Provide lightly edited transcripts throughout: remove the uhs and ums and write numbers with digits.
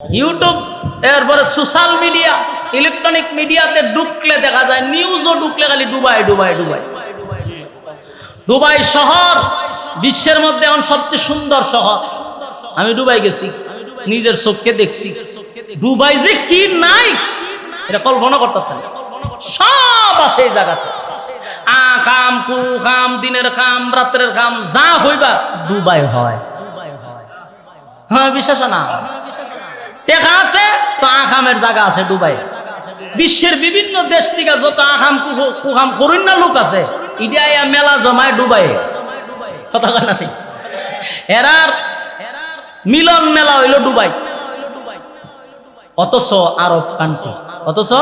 YouTube এরপরে social media electronic মিডিয়াতে ঢুকলে দেখা যায় নিউজও ঢুকলে খালি দুবাই দুবাই দুবাই দুবাই শহর বিশ্বের মধ্যে এখন সবচেয়ে সুন্দর শহর। আমি দুবাই গেছি, নিজের চোখকে দেখছি। দুবাই যে কি নাই এটা কল্পনা করতে পারি, সব আছে এই জায়গাতে। কাম কু কাম, দিনের কাম, রাত্রের কাম, যা হইবা দুবাই হয়। হ্যাঁ, বিশ্বাস না? টেকা আছে তো আকামের জায়গা আছে দুবাই। বিশ্বের বিভিন্ন দেশ থেকে যত আকাম কুকাম করুন না লোক আছে, ইডিয়া মেলা জমায় দুবাই। কথা না, এরার মিলন মেলা হইল দুবাই। অথচ আরব কান্ট্রি, অথচ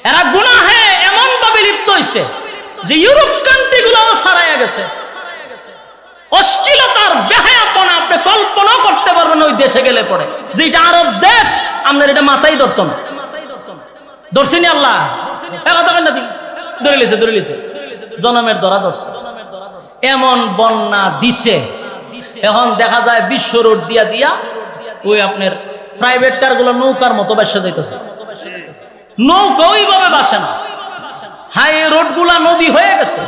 এরা গুনাহে এমন ভাবে লিপ্ত হইছে যে ইউরোপ কান্ট্রি গুলো ছাড়াইয়া গেছে। অশ্লীলতার বেহায়াপনা আপনি কল্পনা করতে পারবেন ওই দেশে গেলে পরে, যে এটা আরব দেশ, আপনার এটা মাথায় ধরত না। ধরছিনি আল্লাহ ধরে লিছে জনমের ধরা ধরছে। এমন বন্যা দিছে, এখন দেখা যায় বিশ্ব রোড দিয়া দিয়া ওই আপনার প্রাইভেট কার গুলো নৌকার মতো বাসা যাইতেছে। নৌকা ওইভাবে বাসে না, হাই রোড গুলা নদী হয়ে গেছে।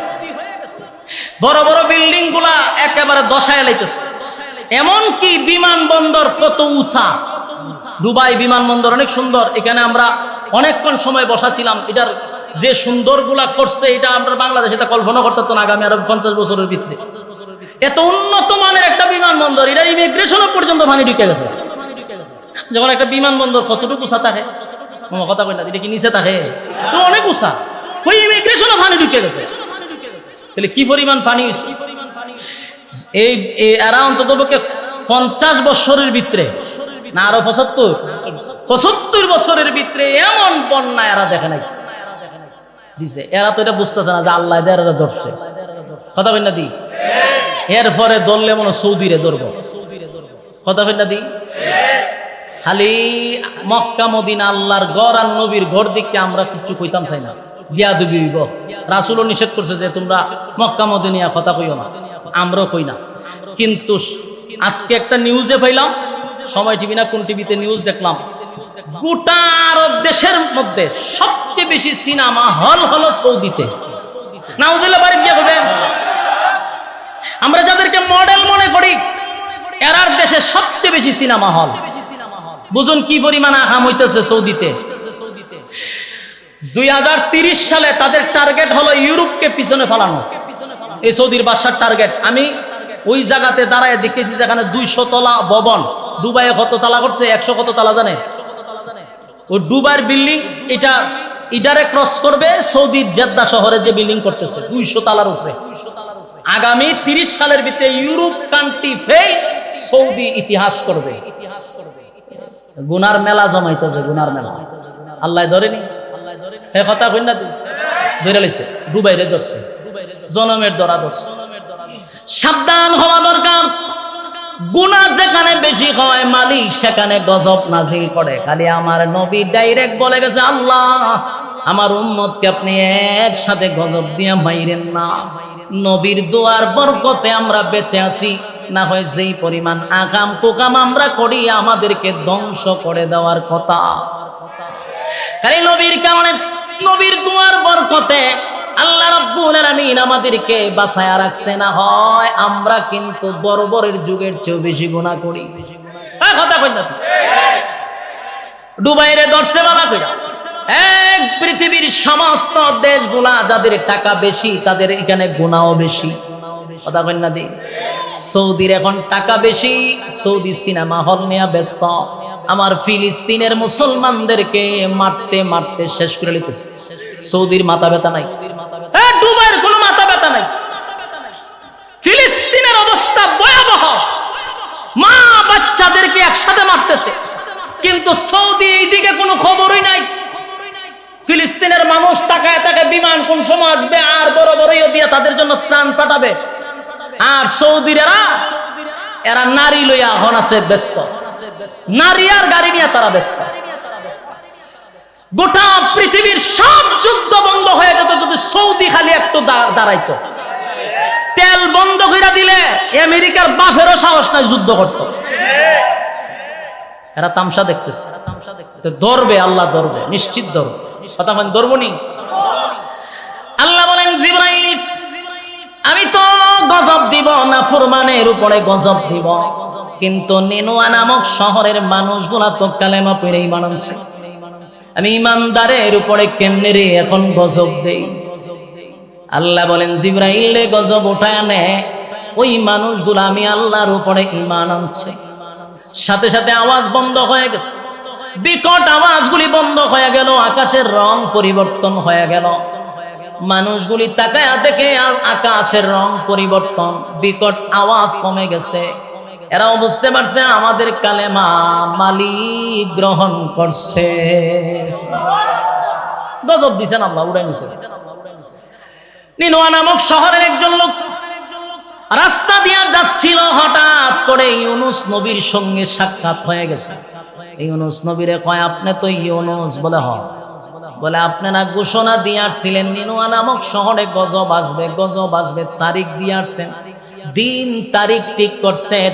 বড় বড় বিল্ডিং গুলা একেবারে দশায় লাইতেছে। এমনকি বিমানবন্দর কত উঁচা। দুবাই বিমানবন্দর অনেক সুন্দর, এখানে আমরা অনেকক্ষণ সময় বসা ছিলাম। এটার যে সুন্দর গুলা করছে, এটা আমরা বাংলাদেশে এটা কল্পনা করতে তো না আগামী আরো 50 বছরের ভিতরে। এত উন্নত মানের একটা বিমানবন্দর, এটা ইমিগ্রেশন পর্যন্ত পানি ঢুকে গেছে। যখন একটা বিমানবন্দর কতটুকু উঁচা থাকে, কথা কই না, এটা কি নিচে থাকে? তো অনেক উঁচা, ওই ইমিগ্রেশনও পানি ঢুকে গেছে। তাহলে কি পরিমাণ পানি হয়েছে? এই এরা অন্তত 50 বছরের ভিতরে না আরো 75 বছরের ভিতরে এমন বন্যা এরা দেখে নাই দিছে। এরা তো এটা বুঝতেছে না যে আল্লাহ এরা ধরছে। কথা কই না দি? এরপরে ধরলে মনে সৌদিরে ধরবো। কথা কই না দি? খালি মক্কা মদিনা আল্লাহর ঘর আর নবীর ঘর দিকে আমরা কিছু কইতাম চাই না। রাসূলও নিষেধ করছে যে তোমরা মক্কা মদিনা কথা কইও না, আমরাও কই না। কিন্তু আজকে একটা নিউজে পাইলাম, সময় টিভি না কোন টিভিতে নিউজ দেখলাম, গোটা আরব দেশের মধ্যে সবচেয়ে বেশি সিনেমা হল হলো সৌদিতে। নাউজুবিল্লাহ বাড়ি গিয়ে করবেন। আমরা যাদেরকে মডেল মনে করি, এরার দেশে সবচেয়ে বেশি সিনেমা হল। বুঝুন কি পরিমাণ আকাম হইতেছে সৌদিতে। 2030 সালে তাদের টার্গেট হলো ইউরোপকে পিছনে ফেলানো। এই সৌদির বাদশার টার্গেট। আমি ওই জায়গাতে দাঁড়ায় দেখেছি যেখানে 200 তলা ভবন। দুবাইয়ে কত তালা করছে? 100 কত তালা জানে? ওই দুবাইয়ের বিল্ডিং এটা ইডারে ক্রস করবে সৌদির জেদ্দা শহরে যে বিল্ডিং করতেছে 200 তালার উপরে। আগামী 30 সালের ভিতরে ইউরোপ কান্ট্রি ফেল, সৌদি ইতিহাস করবে। গুনার মেলা জমাইতেছে, গুনার মেলা। আল্লাহ ধরেনি? হে কথা কই না, ধরে লাইছে। দুবাইরে ধরছে, জনমের ধরা ধরছে। সাবধান হওয়া দরকার। গুনাহ যেখানে বেশি হয়, মালিক সেখানে গজব নাজিল করে। খালি আমার নবী ডাইরেক্ট বলে গেছে, আল্লাহ আমার উম্মতকে আপনি একসাথে গজব দিয়ে মাইরেন না। নবীর দোয়ার বরকতে আমরা বেঁচে আছি, না হয় যেই পরিমাণ আকাম কুকাম আমরা করি আমাদেরকে ধ্বংস করে দেওয়ার কথা। খালি নবীর কারণে, নবীর দোয়ার বরকতে আল্লাহ রাব্বুল আলামিন আমাদেরকে বাঁচায়া রাখছে। না হয় আমরা কিন্তু বর্বরের যুগের চেয়ে বেশি গুনাহ করি। কথা কই না? দুবাইরে ধরছে বাবা কইরা। এক পৃথিবীর সমস্ত দেশগুলা যাদের টাকা বেশি তাদের এখানে গুনাহও বেশি। কথা কই না দি? সৌদির এখন টাকা বেশি, সৌদি সিনেমা হল নিয়ে ব্যস্ত। আমার ফিলিস্তিনের মুসলমানদেরকে মারতে মারতে শেষ করে লিতেছে। সৌদির মাথা ব্যথা নাই, দুবাইয়ের কোনো মাথা ব্যথা নাই। ফিলিস্তিনের অবস্থা ভয়াবহ, মা বাচ্চাদেরকে একসাথে মারতেছে। কিন্তু সৌদি এইদিকে কোনো খবরই নাই। ফিলিস্তিনের মানুষ তাকায় তাকায় বিমান কোন সময় আসবে আর বড় বড় দিয়ে তাদের জন্য ত্রাণ পাঠাবে। আর সৌদির এরা নারী লইয়া এখন আছে ব্যস্ত। নারী আর গাড়ি নিয়ে তারা ব্যস্ত। গোটা পৃথিবীর সব যুদ্ধ বন্ধ হয়ে যেত যদি সৌদি খালি একটু দাঁড়াইতো। তেল বন্ধ করে দিলে আমেরিকার বাপেরও সাহস নাই যুদ্ধ করত। এরা তামসা দেখতেছে, তো ধরবে, আল্লাহ ধরবে, নিশ্চিত ধরবে। কথা মানে ধরবো নি? আল্লাহ বলেন জিবরাইল আমি তো গজব দিব না, ফুরমানের উপরে গজব দিব, কিন্তু নিনুয়া নামক শহরের মানুষগুলা তো কালেমা পড়ে ঈমান আনছে, আমি ঈমানদারের উপরে কেমনে রে এখন গজব দেই? আল্লাহ বলেন জিবরাইল রে গজব উঠায় নে, ওই মানুষগুলো আমি আল্লাহর উপরে ঈমান আনছে। সাথে সাথে আওয়াজ বন্ধ হয়ে গেছে, বিকট আওয়াজগুলি বন্ধ হয়ে গেল, আকাশের রং পরিবর্তন হয়ে গেল। মানুষগুলি তাকায়া দেখে আকাশের রং পরিবর্তন, বিকট আওয়াজ কমে গেছে। এরাও বুঝতে পারছে আমাদের কালেমা মালিক গ্রহণ করছে। গজব দিছেন আল্লাহ, উড়াই নিছে। নিনুয়া নামক শহরের একজন লোক রাস্তা দিয়া যাচ্ছিল, হঠাৎ করে ইউনুস নবীর সঙ্গে সাক্ষাৎ হয়ে গেছে। ইউনুস নবীরে কয় আপনি তো ইউনুস? বলে হ। বলে আপনারা ঘোষণা দিয়ে আসছিলেন নিনুয়া নামক শহরে গজব আসবে, গজব আসবে, তারিখ দিয়ে আসছেন, দিন তারিখ ঠিক করছেন,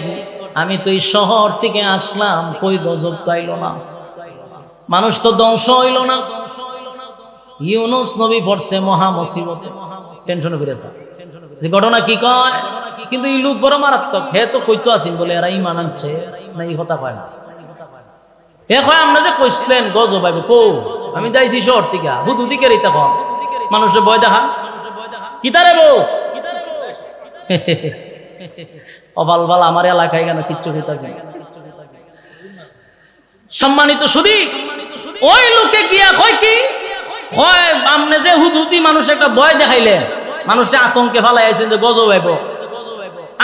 আমি তো এই শহর থেকে আসলাম, কই গজব তো আইল না, মানুষ তো ধ্বংস হইল না। ইউনুস নবী পড়ছে মহা মুসিবতে, টেনশনে ফিরেছে যে ঘটনা কি কয়, কিন্তু এই লোক বড় মারাত্মক, হে তো কইতো আসিন বলে এরা ঈমান আনছে না, এই কথা কয় না। এ কয় আমরা যে কইছিলেন গজব আইব, কো আমি যাইছি শহর থেকে, হুদুদি কে রিতা কম মানুষের ভয় দেখা কিতারে বউ অবাল বাল আমার এলাকায় কেন কিচ্ছু হইতাছে। সম্মানিত শুধু ওই লোকে গিয়া কয় কি হয়, আপনি যে হুদুদি মানুষ একটা ভয় দেখাইলেন, মানুষটা আতঙ্কে ফালাই আছেন যে গজব আইব,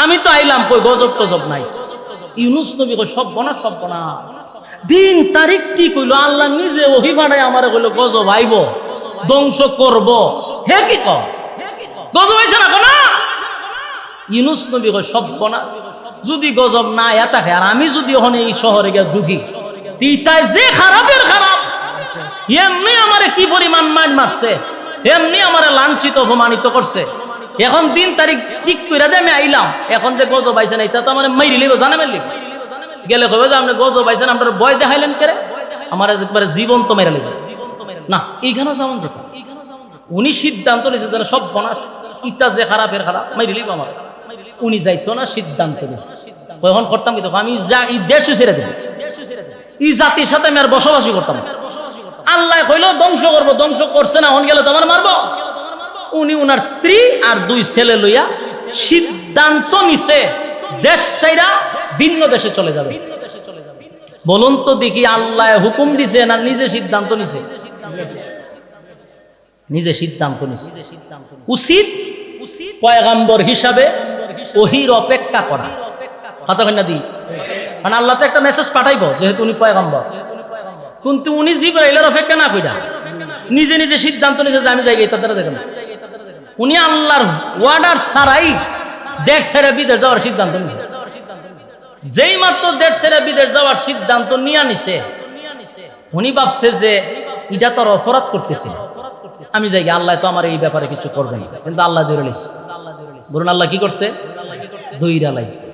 আমি তো আইলাম, কই গজব টজব নাই। ইউনুস নবী কই সব বনা, সব বনা, দিন তারিখ ঠিক হইল, আল্লাহ নিজে ওহি পাঠায় আমারে কইল গজব আইব, ধ্বংস করব। হে কি কর গজব আইছে না কোনা? ইউনুস নবী কই সব বনা, যদি গজব না আয়া থাকে আর আমি যদি ওখানে এই শহরে গিয়ে ঢুকি, তাই যে খারাপের খারাপ, এমনি আমারে কি পরিমাণ মার মারছে, এমনি আমারে লাঞ্ছিত অপমানিত করছে, এখন দিন তারিখ ঠিক করে দে আমি আইলাম, এখন যে গজব আইছে না, এটা তো আমার মাইরি লিব, জানা মারলি গেলে কবে যে আপনি গজব আইছেন, আপনার ভয় দেখাইলেন কেরে, আমার একবারে জীবন তো মেরে লিবে না, এইখানে যেমন যেত উনি সিদ্ধান্ত নিয়েছে যেন সব বনাস, ইটা যে খারাপের খারাপ মাইরি লিব আমার, উনি যাইতো না, সিদ্ধান্ত নিয়েছে। এখন করতাম কি, আমি যা এই দেশও ছেড়ে দেব, এই জাতির সাথে আমি আর বসবাসই করতাম। আল্লাহ কইল ধ্বংস করবো, ধ্বংস করছে না, হন গেলে তোমার মারবো। উনি উনার স্ত্রী আর 2 ছেলে লইয়া সিদ্ধান্ত নিছে দেশ ছাইরা ভিন্ন দেশে চলে যাবে। বলুন তো দেখি, আল্লাহ হুকুম দিছে না নিজে সিদ্ধান্ত নিছে? নিজে সিদ্ধান্ত নিছে। উচিত পয়গাম্বর হিসাবে ওহির অপেক্ষা করা, কথা কই না দি, মানে আল্লাহ তো একটা মেসেজ পাঠাইবো যেহেতু উনি পয়গাম্বর, কিন্তু উনি জিবরাইলের অপেক্ষা না কইরা নিজে নিজে সিদ্ধান্ত নিছে যে আমি যাই, তাদের দেখেন উনি আল্লাহর ওয়ার্ডার ছাড়াই দেশ ছেড়ে বিদেশ যাওয়ার সিদ্ধান্ত নিছে। যেই মাত্র দেশ ছেড়ে বিদেশ যাওয়ার সিদ্ধান্ত নিয়ে নিছে, উনি ভাবছে যে এটা তোর অপরাধ করতেছে, আমি যাই, আল্লাহ তো আমার এই ব্যাপারে কিছু করবে না, কিন্তু আল্লাহ ধরে লিছে। বলুন আল্লাহ কি করছে? দইরা লাইছে।